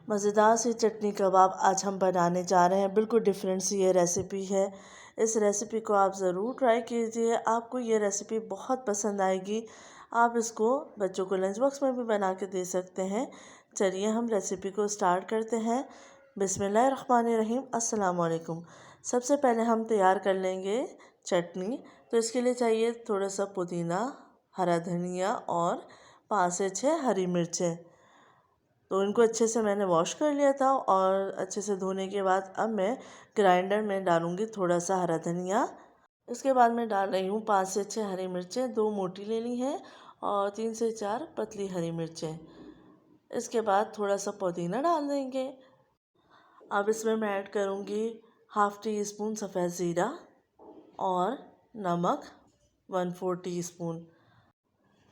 मज़ेदार सी चटनी कबाब आज हम बनाने जा रहे हैं। बिल्कुल डिफरेंट सी ये रेसिपी है। इस रेसिपी को आप ज़रूर ट्राई कीजिए, आपको ये रेसिपी बहुत पसंद आएगी। आप इसको बच्चों को लंच बॉक्स में भी बना के दे सकते हैं। चलिए हम रेसिपी को स्टार्ट करते हैं। बिस्मिल्लाहिर्रहमानिर्रहीम। अस्सलाम वालेकुम। सबसे पहले हम तैयार कर लेंगे चटनी। तो इसके लिए चाहिए थोड़ा सा पुदीना, हरा धनिया और 5 से 6 हरी मिर्चें। तो इनको अच्छे से मैंने वॉश कर लिया था और अच्छे से धोने के बाद अब मैं ग्राइंडर में डालूँगी थोड़ा सा हरा धनिया। इसके बाद मैं डाल रही हूँ 5 से 6 हरी मिर्चें, 2 मोटी लेनी है और 3 से 4 पतली हरी मिर्चें। इसके बाद थोड़ा सा पुदीना डाल देंगे। अब इसमें मैं ऐड करूँगी हाफ़ टी स्पून सफ़ेद ज़ीरा और नमक 1/4 टीस्पून।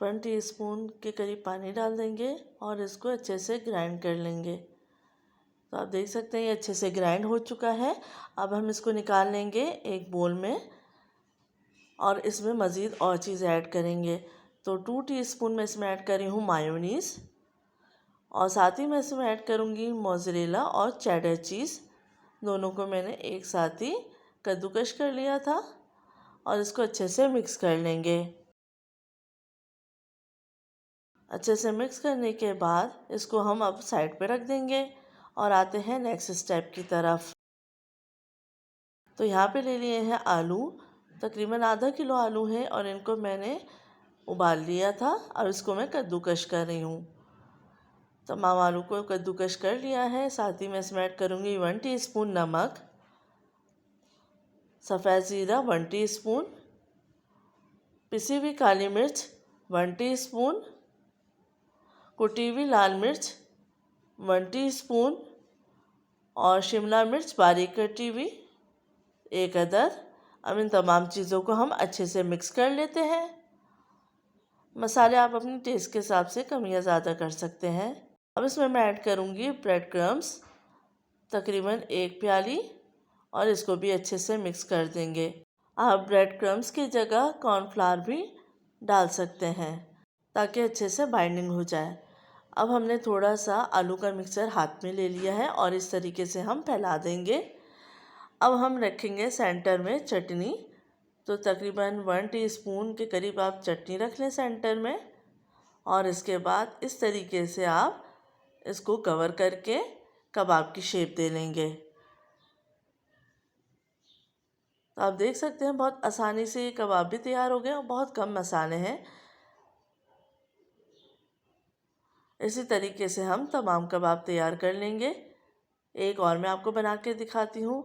1 टीस्पून के करीब पानी डाल देंगे और इसको अच्छे से ग्राइंड कर लेंगे। तो आप देख सकते हैं ये अच्छे से ग्राइंड हो चुका है। अब हम इसको निकाल लेंगे एक बोल में और इसमें मज़ीद और चीज़ ऐड करेंगे। तो 2 टीस्पून मैं इसमें ऐड कर रही हूँ मायोनीज़ और साथ ही मैं इसमें ऐड करूँगी मोज़रेला और चेडर चीज़। दोनों को मैंने एक साथ ही कद्दूकश कर लिया था और इसको अच्छे से मिक्स कर लेंगे। अच्छे से मिक्स करने के बाद इसको हम अब साइड पे रख देंगे और आते हैं नेक्स्ट स्टेप की तरफ। तो यहाँ पे ले लिए हैं आलू, तकरीबन आधा किलो आलू है और इनको मैंने उबाल लिया था और इसको मैं कद्दूकश कर रही हूँ। तमाम आलू को कद्दूकश कर लिया है। साथ ही मैं इसमें ऐड करूँगी 1 टीस्पून नमक, सफ़ेद ज़ीरा 1 टीस्पून, पिसी हुई काली मिर्च 1 टीस्पून, कुटी हुई लाल मिर्च 1 टीस्पून और शिमला मिर्च बारीक कटी हुई 1 अदद। अब इन तमाम चीज़ों को हम अच्छे से मिक्स कर लेते हैं। मसाले आप अपने टेस्ट के हिसाब से कम या ज़्यादा कर सकते हैं। अब इसमें मैं ऐड करूँगी ब्रेड क्रम्स, तकरीबन 1 प्याली, और इसको भी अच्छे से मिक्स कर देंगे। आप ब्रेड क्रम्स की जगह कॉर्नफ्लावर भी डाल सकते हैं ताकि अच्छे से बाइंडिंग हो जाए। अब हमने थोड़ा सा आलू का मिक्सचर हाथ में ले लिया है और इस तरीके से हम फैला देंगे। अब हम रखेंगे सेंटर में चटनी। तो तकरीबन 1 टीस्पून के करीब आप चटनी रख लें सेंटर में और इसके बाद इस तरीके से आप इसको कवर करके कबाब की शेप दे लेंगे। तो आप देख सकते हैं बहुत आसानी से ये कबाब भी तैयार हो गए और बहुत कम मसाले हैं। इसी तरीके से हम तमाम कबाब तैयार कर लेंगे। एक और मैं आपको बना के दिखाती हूँ।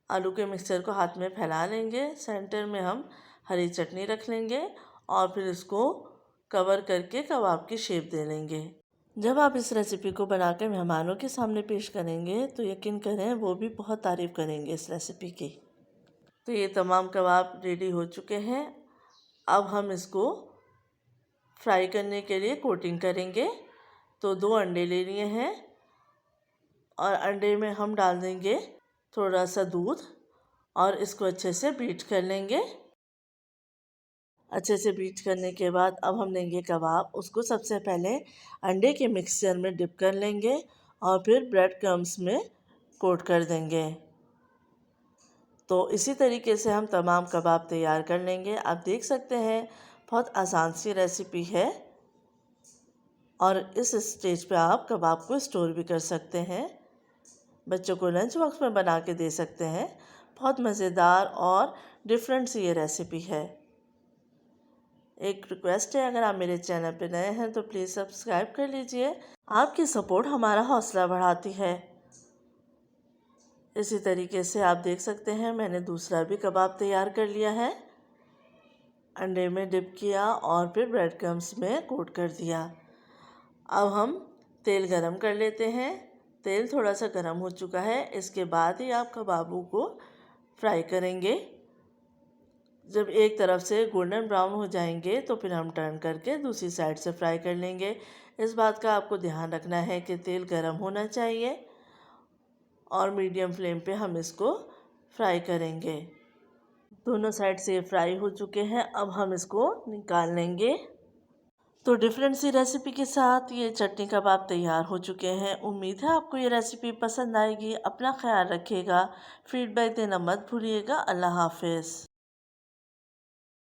आलू के मिक्सचर को हाथ में फैला लेंगे, सेंटर में हम हरी चटनी रख लेंगे और फिर इसको कवर करके कबाब की शेप दे लेंगे। जब आप इस रेसिपी को बनाकर मेहमानों के सामने पेश करेंगे तो यकीन करें वो भी बहुत तारीफ़ करेंगे इस रेसिपी की। तो ये तमाम कबाब रेडी हो चुके हैं। अब हम इसको फ्राई करने के लिए कोटिंग करेंगे। तो 2 अंडे ले लिए हैं और अंडे में हम डाल देंगे थोड़ा सा दूध और इसको अच्छे से बीट कर लेंगे। अच्छे से बीट करने के बाद अब हम लेंगे कबाब। उसको सबसे पहले अंडे के मिक्सचर में डिप कर लेंगे और फिर ब्रेड क्रम्स में कोट कर देंगे। तो इसी तरीके से हम तमाम कबाब तैयार कर लेंगे। आप देख सकते हैं बहुत आसान सी रेसिपी है और इस स्टेज पे आप कबाब को स्टोर भी कर सकते हैं। बच्चों को लंच बॉक्स में बना के दे सकते हैं। बहुत मज़ेदार और डिफरेंट सी ये रेसिपी है। एक रिक्वेस्ट है, अगर आप मेरे चैनल पे नए हैं तो प्लीज़ सब्सक्राइब कर लीजिए। आपकी सपोर्ट हमारा हौसला बढ़ाती है। इसी तरीके से आप देख सकते हैं मैंने दूसरा भी कबाब तैयार कर लिया है। अंडे में डिप किया और फिर ब्रेड क्रम्स में कोट कर दिया। अब हम तेल गरम कर लेते हैं। तेल थोड़ा सा गरम हो चुका है। इसके बाद ही आप कबाबों को फ्राई करेंगे। जब एक तरफ से गोल्डन ब्राउन हो जाएंगे तो फिर हम टर्न करके दूसरी साइड से फ्राई कर लेंगे। इस बात का आपको ध्यान रखना है कि तेल गरम होना चाहिए और मीडियम फ्लेम पे हम इसको फ्राई करेंगे। दोनों साइड से फ्राई हो चुके हैं। अब हम इसको निकाल लेंगे। तो डिफरेंट सी रेसिपी के साथ ये चटनी कबाब तैयार हो चुके हैं। उम्मीद है आपको ये रेसिपी पसंद आएगी। अपना ख्याल रखिएगा। फीडबैक देना मत भूलिएगा। अल्लाह हाफ़िज़।